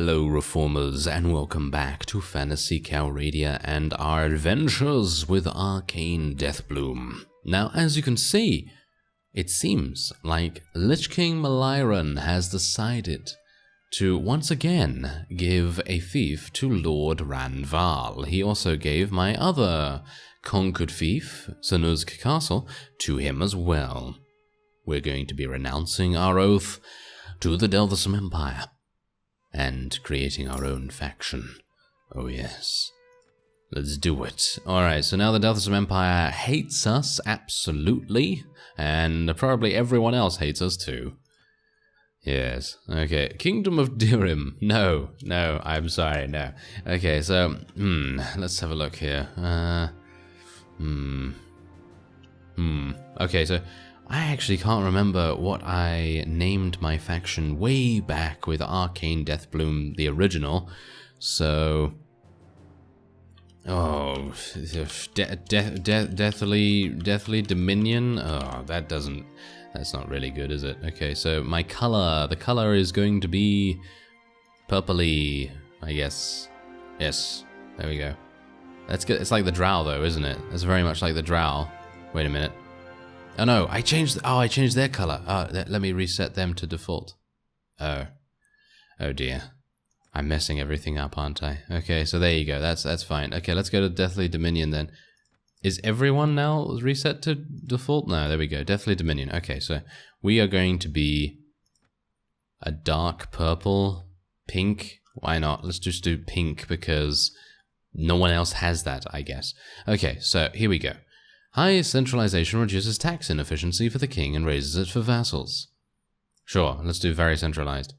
Hello Reformers and welcome back to Phantasy Calradia and our adventures with Arkane Deathbloom. Now as you can see, it seems like Lich King Malairan has decided to once again give a fief to Lord Ranval. He also gave my other conquered fief, Snook Castle, to him as well. We're going to be renouncing our oath to the Delversome Empire and creating our own faction. Oh yes. Let's do it. Alright, so now the Delversome Empire hates us, absolutely. And probably everyone else hates us too. Yes, okay. Kingdom of Dirim. No, I'm sorry, no. Okay, so, let's have a look here. Okay, so I actually can't remember what I named my faction way back with Arkane Deathbloom, the original. So, oh, Deathly Dominion. Oh, that's not really good, is it? Okay, so my color, the color is going to be purpley, I guess. Yes, there we go. That's good. It's like the Drow, though, isn't it? It's very much like the Drow. Wait a minute. Oh no, I changed their color. Let me reset them to default. Oh dear. I'm messing everything up, aren't I? Okay, so there you go. That's fine. Okay, let's go to Deathly Dominion then. Is everyone now reset to default? No, there we go. Deathly Dominion. Okay, so we are going to be a dark purple, pink. Why not? Let's just do pink because no one else has that, I guess. Okay, so here we go. High centralization reduces tax inefficiency for the king and raises it for vassals. Sure, let's do very centralized.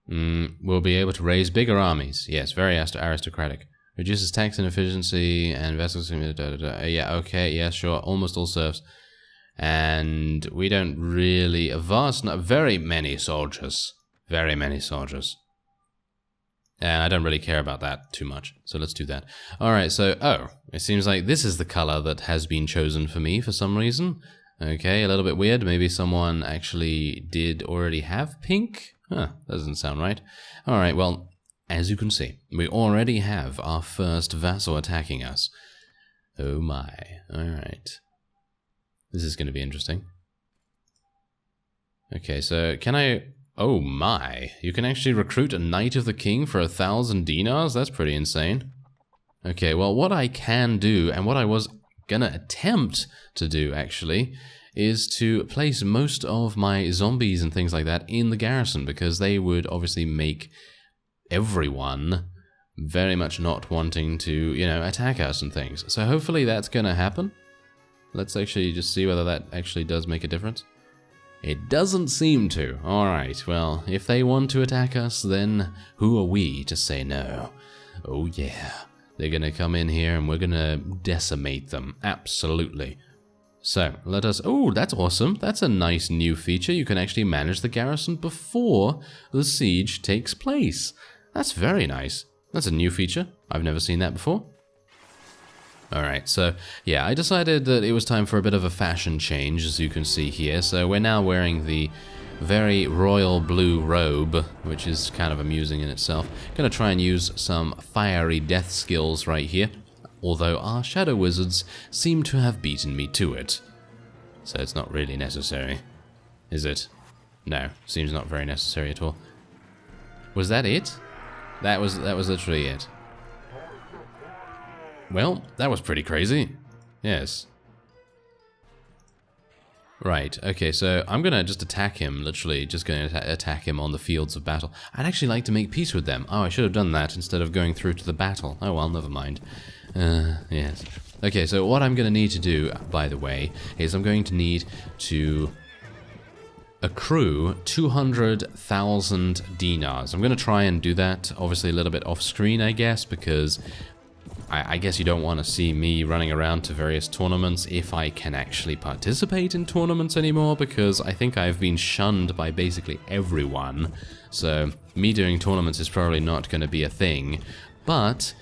We'll be able to raise bigger armies. Yes, very aristocratic. Reduces tax inefficiency and vassals. Yeah, okay, yeah, sure. Almost all serfs. And we don't really... very many soldiers. Very many soldiers. And I don't really care about that too much, so let's do that. Alright, so, it seems like this is the color that has been chosen for me for some reason. Okay, a little bit weird. Maybe someone actually did already have pink? Huh, doesn't sound right. Alright, well, as you can see, we already have our first vassal attacking us. Oh my, alright. This is going to be interesting. Okay, so can I... Oh my, you can actually recruit a Knight of the King for 1,000 dinars? That's pretty insane. Okay, well what I can do, and what I was gonna attempt to do actually, is to place most of my zombies and things like that in the garrison, because they would obviously make everyone very much not wanting to, you know, attack us and things. So hopefully that's gonna happen. Let's actually just see whether that actually does make a difference. It doesn't seem to. Alright, well, if they want to attack us, then who are we to say no? Oh yeah, they're gonna come in here and we're gonna decimate them. Absolutely. So, let us... Oh, that's awesome. That's a nice new feature. You can actually manage the garrison before the siege takes place. That's very nice. That's a new feature. I've never seen that before. Alright, so yeah, I decided that it was time for a bit of a fashion change, as you can see here. So we're now wearing the very royal blue robe, which is kind of amusing in itself. Gonna try and use some fiery death skills right here, although our shadow wizards seem to have beaten me to it. So it's not really necessary, is it? No, seems not very necessary at all. Was that it? That was literally it. Well, that was pretty crazy. Yes. Right, okay, so I'm gonna just attack him, literally, just gonna attack him on the fields of battle. I'd actually like to make peace with them. Oh, I should have done that instead of going through to the battle. Oh well, never mind. Yes. Okay, so what I'm gonna need to do, by the way, is I'm going to need to accrue 200,000 dinars. I'm gonna try and do that, obviously a little bit off screen, I guess, because I guess you don't want to see me running around to various tournaments if I can actually participate in tournaments anymore, because I think I've been shunned by basically everyone. So me doing tournaments is probably not going to be a thing. But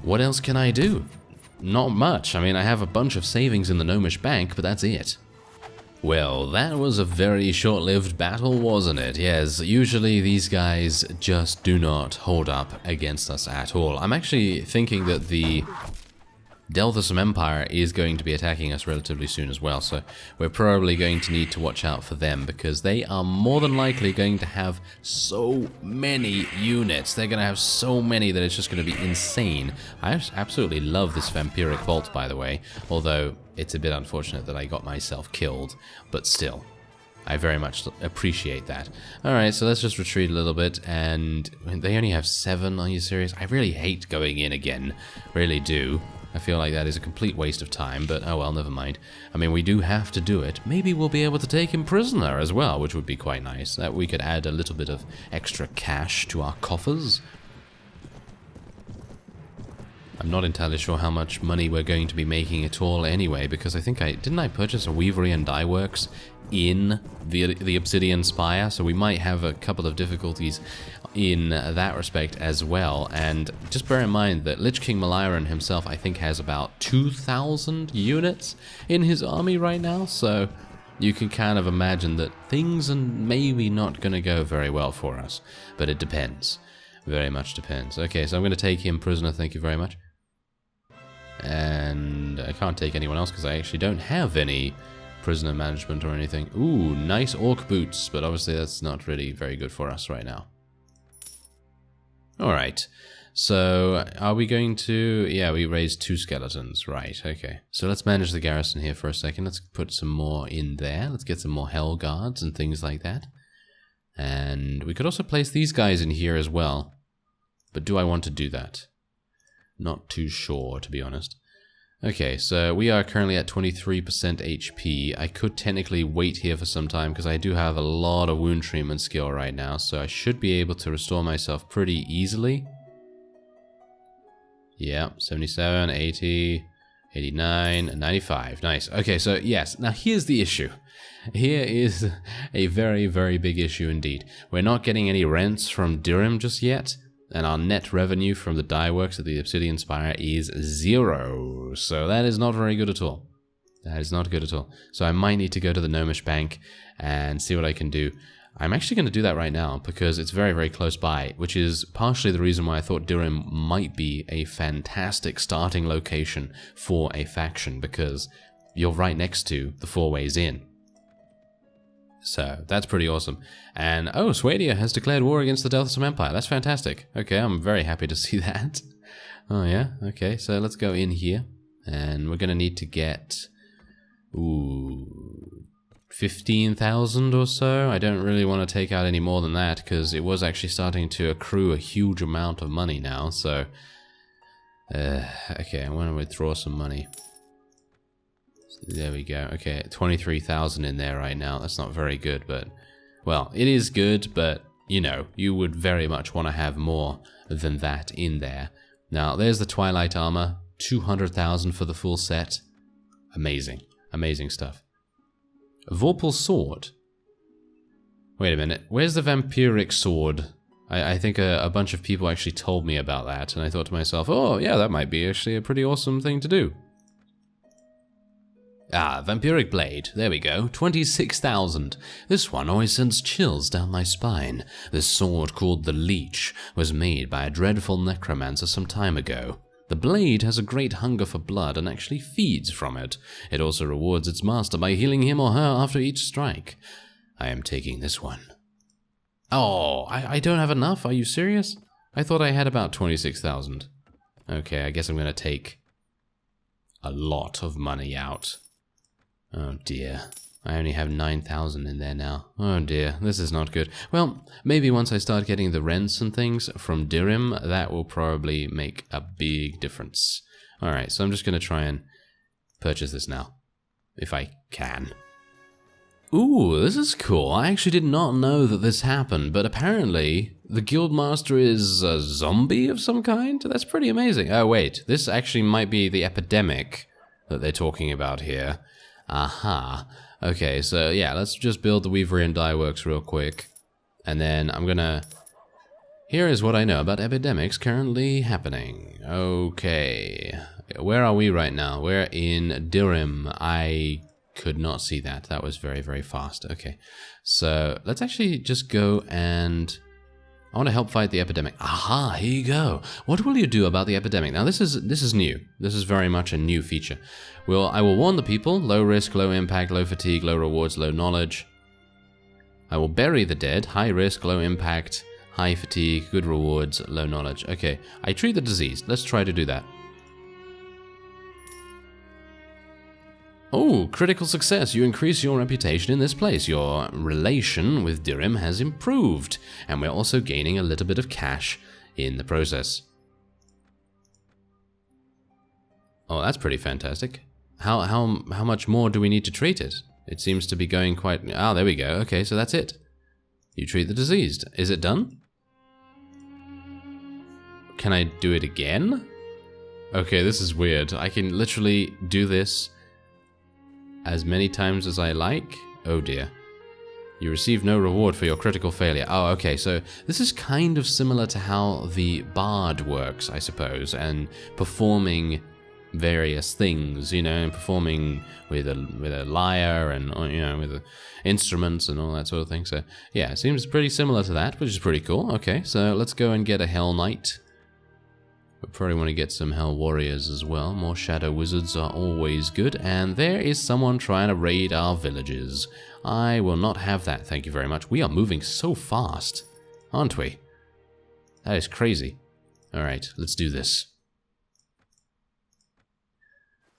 what else can I do? Not much. I mean, I have a bunch of savings in the Gnomish Bank, but that's it. Well, that was a very short-lived battle, wasn't it? Yes, usually these guys just do not hold up against us at all. I'm actually thinking that the Delthasum Empire is going to be attacking us relatively soon as well, so we're probably going to need to watch out for them, because they are more than likely going to have so many units. They're going to have so many that it's just going to be insane. I absolutely love this Vampiric Vault, by the way, although it's a bit unfortunate that I got myself killed, but still, I very much appreciate that. Alright, so let's just retreat a little bit, and they only have 7, are you serious? I really hate going in again, really do. I feel like that is a complete waste of time, but oh well, never mind. I mean, we do have to do it. Maybe we'll be able to take him prisoner as well, which would be quite nice. That we could add a little bit of extra cash to our coffers. I'm not entirely sure how much money we're going to be making at all anyway, because I think didn't I purchase a Weavery and Dye Works in the Obsidian Spire, so we might have a couple of difficulties in that respect as well. And just bear in mind that Lich King Malairon himself, I think, has about 2,000 units in his army right now, so you can kind of imagine that things are maybe not going to go very well for us, but it depends. Very much depends. Okay, so I'm going to take him prisoner, thank you very much. And I can't take anyone else because I actually don't have any prisoner management or anything. Ooh, nice orc boots, but obviously that's not really very good for us right now. Alright, so are we going to... yeah, we raised 2 skeletons, right, okay. So let's manage the garrison here for a second. Let's put some more in there. Let's get some more hell guards and things like that. And we could also place these guys in here as well. But do I want to do that? Not too sure, to be honest. Okay, so we are currently at 23% HP. I could technically wait here for some time because I do have a lot of wound treatment skill right now, so I should be able to restore myself pretty easily. Yeah, 77, 80, 89, 95. Nice. Okay, so yes, now here's the issue. Here is a very, very big issue indeed. We're not getting any rents from Durham just yet. And our net revenue from the dye works at the Obsidian Spire is 0. So that is not very good at all. That is not good at all. So I might need to go to the Gnomish Bank and see what I can do. I'm actually going to do that right now because it's very, very close by, which is partially the reason why I thought Durham might be a fantastic starting location for a faction, because you're right next to the 4 ways in. So, that's pretty awesome. And, oh, Swadia has declared war against the Delthasum Empire. That's fantastic. Okay, I'm very happy to see that. Oh, yeah? Okay, so let's go in here. And we're going to need to get... ooh... 15,000 or so. I don't really want to take out any more than that, because it was actually starting to accrue a huge amount of money now, so... okay, I want to withdraw some money. There we go. Okay, 23,000 in there right now. That's not very good, but... well, it is good, but, you know, you would very much want to have more than that in there. Now, there's the Twilight Armor. 200,000 for the full set. Amazing. Amazing stuff. Vorpal Sword. Wait a minute. Where's the Vampiric Sword? I think a bunch of people actually told me about that, and I thought to myself, oh, yeah, that might be actually a pretty awesome thing to do. Ah, Vampiric Blade. There we go. 26,000. This one always sends chills down my spine. This sword, called the Leech, was made by a dreadful necromancer some time ago. The blade has a great hunger for blood and actually feeds from it. It also rewards its master by healing him or her after each strike. I am taking this one. Oh, I don't have enough? Are you serious? I thought I had about 26,000. Okay, I guess I'm going to take a lot of money out. Oh dear, I only have 9,000 in there now. Oh dear, this is not good. Well, maybe once I start getting the rents and things from Dirham, that will probably make a big difference. Alright, so I'm just going to try and purchase this now, if I can. Ooh, this is cool. I actually did not know that this happened, but apparently the Guildmaster is a zombie of some kind? That's pretty amazing. Oh wait, this actually might be the epidemic that they're talking about here. Aha. Okay, so yeah, let's just build the Weavery and Dye Works real quick. And then I'm gonna... here is what I know about epidemics currently happening. Okay. Where are we right now? We're in Dirham. I could not see that. That was very, very fast. Okay, so let's actually just go and... I want to help fight the epidemic. Aha, here you go. What will you do about the epidemic? Now, this is new. This is very much a new feature. I will warn the people. Low risk, low impact, low fatigue, low rewards, low knowledge. I will bury the dead. High risk, low impact, high fatigue, good rewards, low knowledge. Okay, I treat the diseased. Let's try to do that. Oh, critical success. You increase your reputation in this place. Your relation with Dirim has improved. And we're also gaining a little bit of cash in the process. Oh, that's pretty fantastic. How much more do we need to treat it? It seems to be going quite... Ah, there we go. Okay, so that's it. You treat the diseased. Is it done? Can I do it again? Okay, this is weird. I can literally do this as many times as I like. Oh dear. You receive no reward for your critical failure. Oh, okay, so this is kind of similar to how the bard works, I suppose, and performing various things, you know, and performing with a lyre and, you know, with instruments and all that sort of thing. So, yeah, it seems pretty similar to that, which is pretty cool. Okay, so let's go and get a Hell Knight. We probably want to get some Hell Warriors as well. More Shadow Wizards are always good. And there is someone trying to raid our villages. I will not have that, thank you very much. We are moving so fast, aren't we? That is crazy. Alright, let's do this.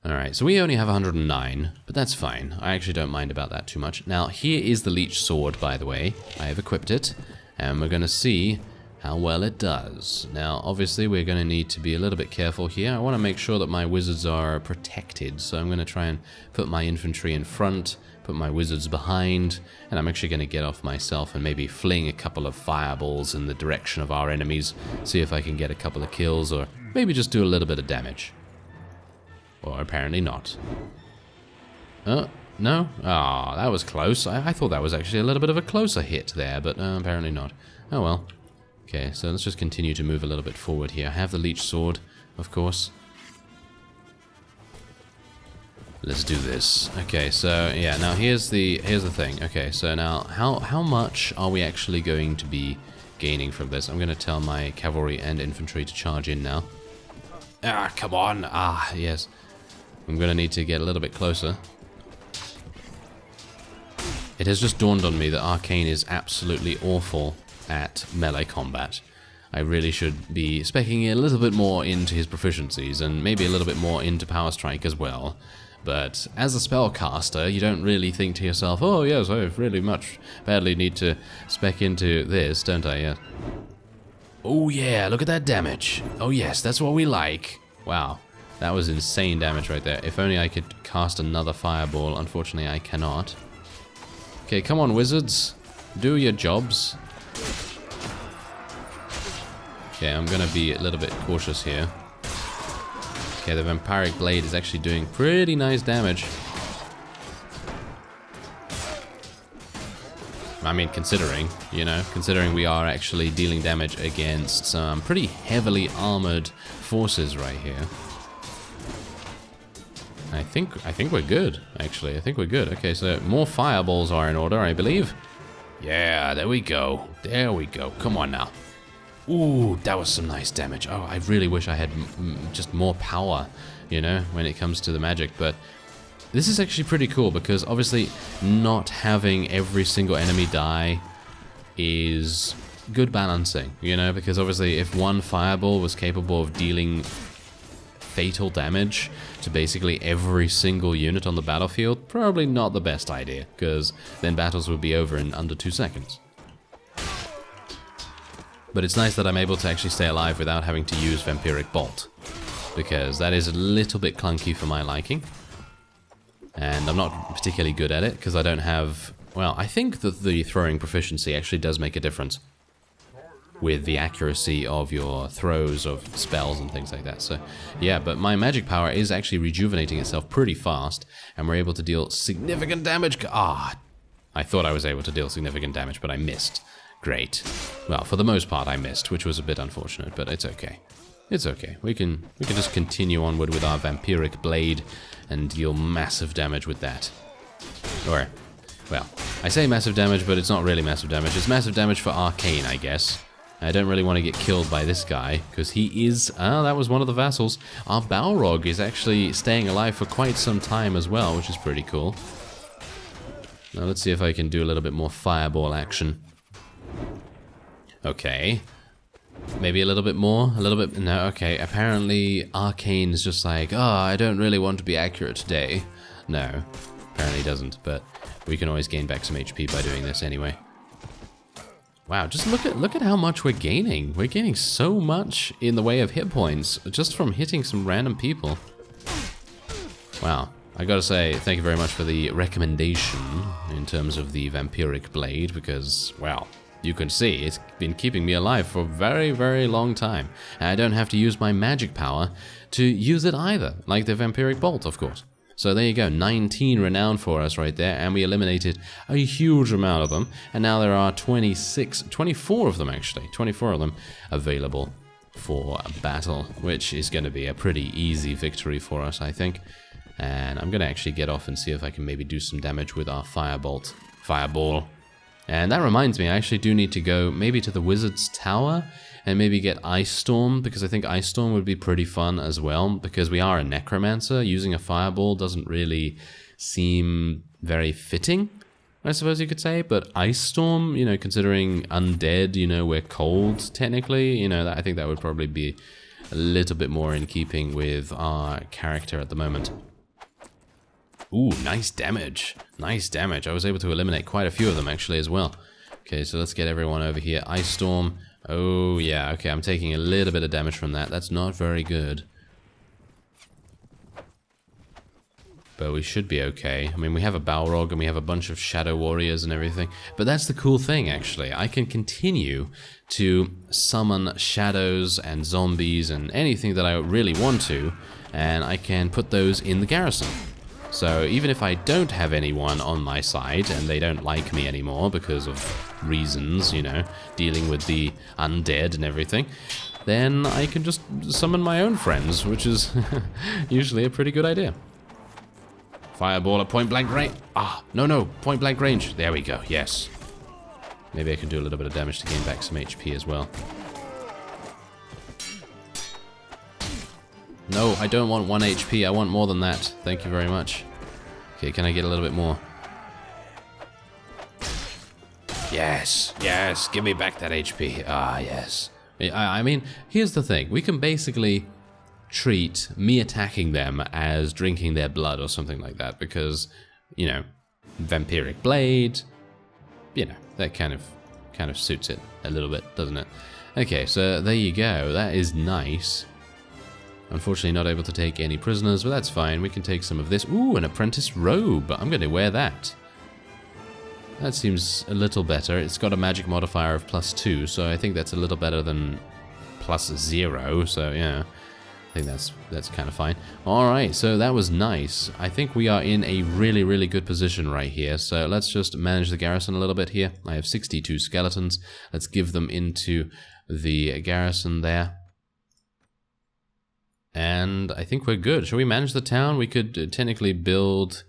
Alright, so we only have 109, but that's fine. I actually don't mind about that too much. Now, here is the Leech Sword, by the way. I have equipped it, and we're going to see how well it does. Now, obviously, we're going to need to be a little bit careful here. I want to make sure that my wizards are protected, so I'm going to try and put my infantry in front, put my wizards behind, and I'm actually going to get off myself and maybe fling a couple of fireballs in the direction of our enemies, see if I can get a couple of kills, or maybe just do a little bit of damage. Or apparently not. Oh, no? Ah, that was close. I thought that was actually a little bit of a closer hit there, but apparently not. Oh well. Okay, so let's just continue to move a little bit forward here. I have the Leech Sword, of course. Let's do this. Okay, so yeah, now here's the thing. Okay, so now how much are we actually going to be gaining from this? I'm going to tell my cavalry and infantry to charge in now. Ah, come on. Ah, yes. I'm going to need to get a little bit closer. It has just dawned on me that Arkane is absolutely awful at melee combat. I really should be speccing a little bit more into his proficiencies and maybe a little bit more into Power Strike as well. But as a spellcaster, you don't really think to yourself, oh yes, I really badly need to spec into this, don't I? Yeah. Oh yeah, look at that damage. Oh yes, that's what we like. Wow, that was insane damage right there. If only I could cast another fireball. Unfortunately, I cannot. Okay, come on, wizards. Do your jobs. Okay, I'm gonna be a little bit cautious here. Okay, the Vampiric Blade is actually doing pretty nice damage. I mean, considering we are actually dealing damage against some pretty heavily armored forces right here. I think we're good, actually. I think we're good. Okay, so more fireballs are in order, I believe. Yeah, there we go. There we go. Come on now. Ooh, that was some nice damage. Oh, I really wish I had just more power, you know, when it comes to the magic. But this is actually pretty cool because obviously not having every single enemy die is good balancing, you know, because obviously if one fireball was capable of dealing fatal damage to basically every single unit on the battlefield, probably not the best idea, because then battles would be over in under 2 seconds. But it's nice that I'm able to actually stay alive without having to use Vampiric Bolt, because that is a little bit clunky for my liking. And I'm not particularly good at it, because I don't have... Well, I think that the throwing proficiency actually does make a difference with the accuracy of your throws of spells and things like that. So, yeah, but my magic power is actually rejuvenating itself pretty fast, and we're able to deal significant damage. Ah, I thought I was able to deal significant damage, but I missed. Great. Well, for the most part, I missed, which was a bit unfortunate, but it's okay. It's okay. We can just continue onward with our Vampiric Blade and deal massive damage with that. Or, well, I say massive damage, but it's not really massive damage. It's massive damage for Arkane, I guess. I don't really want to get killed by this guy, because he is... Ah, that was one of the vassals. Our Balrog is actually staying alive for quite some time as well, which is pretty cool. Now let's see if I can do a little bit more fireball action. Okay. Maybe a little bit more? A little bit... No, okay. Apparently Arkane is just like, oh, I don't really want to be accurate today. No, apparently he doesn't, but we can always gain back some HP by doing this anyway. Wow, just look at how much we're gaining. We're gaining so much in the way of hit points just from hitting some random people. Wow, I gotta say thank you very much for the recommendation in terms of the Vampiric Blade, because, well, you can see it's been keeping me alive for a very, very long time. And I don't have to use my magic power to use it either, like the Vampiric Bolt, of course. So there you go, 19 renown for us right there, and we eliminated a huge amount of them, and now there are 24 of them actually, 24 of them available for battle, which is going to be a pretty easy victory for us, I think. And I'm going to actually get off and see if I can maybe do some damage with our fireball. And that reminds me, I actually do need to go maybe to the Wizard's Tower and maybe get Ice Storm, because I think Ice Storm would be pretty fun as well, because we are a Necromancer. Using a fireball doesn't really seem very fitting, I suppose you could say, but Ice Storm, you know, considering undead, you know, we're cold technically, you know, I think that would probably be a little bit more in keeping with our character at the moment. Ooh, nice damage. Nice damage. I was able to eliminate quite a few of them actually as well. Okay, so let's get everyone over here. Ice Storm. Oh, yeah. Okay, I'm taking a little bit of damage from that. That's not very good. But we should be okay. I mean, we have a Balrog and we have a bunch of Shadow Warriors and everything. But that's the cool thing, actually. I can continue to summon shadows and zombies and anything that I really want to. And I can put those in the garrison. So even if I don't have anyone on my side and they don't like me anymore because of reasons, you know, dealing with the undead and everything, then I can just summon my own friends, which is usually a pretty good idea. Fireball at point blank range. Ah, no, point blank range. There we go, yes. Maybe I can do a little bit of damage to gain back some HP as well. No, I don't want 1 HP. I want more than that. Thank you very much. Okay, can I get a little bit more? Yes, yes, give me back that HP. Ah, yes. I mean, here's the thing. We can basically treat me attacking them as drinking their blood or something like that, because, you know, Vampiric Blade, you know, that kind of suits it a little bit, doesn't it? Okay, so there you go. That is nice. Unfortunately not able to take any prisoners, but that's fine. We can take some of this. Ooh, an apprentice robe. I'm going to wear that. That seems a little better. It's got a magic modifier of +2, so I think that's a little better than +0. So yeah, I think that's kind of fine. All right, so that was nice. I think we are in a really, really good position right here. So let's just manage the garrison a little bit here. I have 62 skeletons. Let's give them into the garrison there. And I think we're good. Shall we manage the town? We could technically build...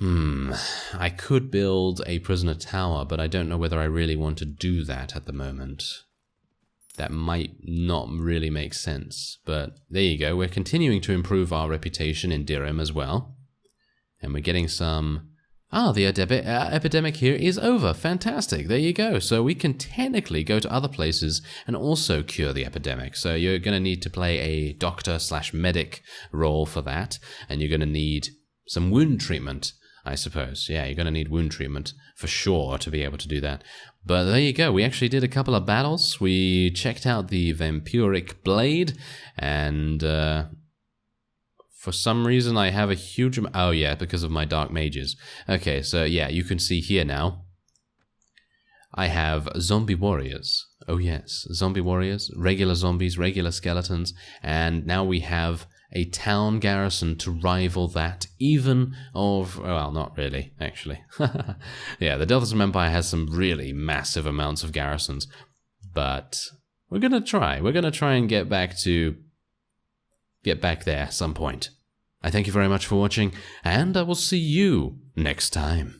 I could build a prisoner tower, but I don't know whether I really want to do that at the moment. That might not really make sense. But there you go. We're continuing to improve our reputation in Dirham as well. And we're getting some... Ah, the epidemic here is over. Fantastic. There you go. So we can technically go to other places and also cure the epidemic. So you're going to need to play a doctor/medic role for that. And you're going to need some wound treatment, I suppose. Yeah, you're going to need wound treatment for sure to be able to do that. But there you go. We actually did a couple of battles. We checked out the Vampiric Blade and... for some reason, I have a huge amount... Oh, yeah, because of my Dark Mages. Okay, so yeah, you can see here now. I have zombie warriors. Oh, yes, zombie warriors, regular zombies, regular skeletons. And now we have a town garrison to rival that even of... Well, not really, actually. Yeah, the Deltham Empire has some really massive amounts of garrisons. But we're going to try. We're going to try and get back there at some point. I thank you very much for watching, and I will see you next time.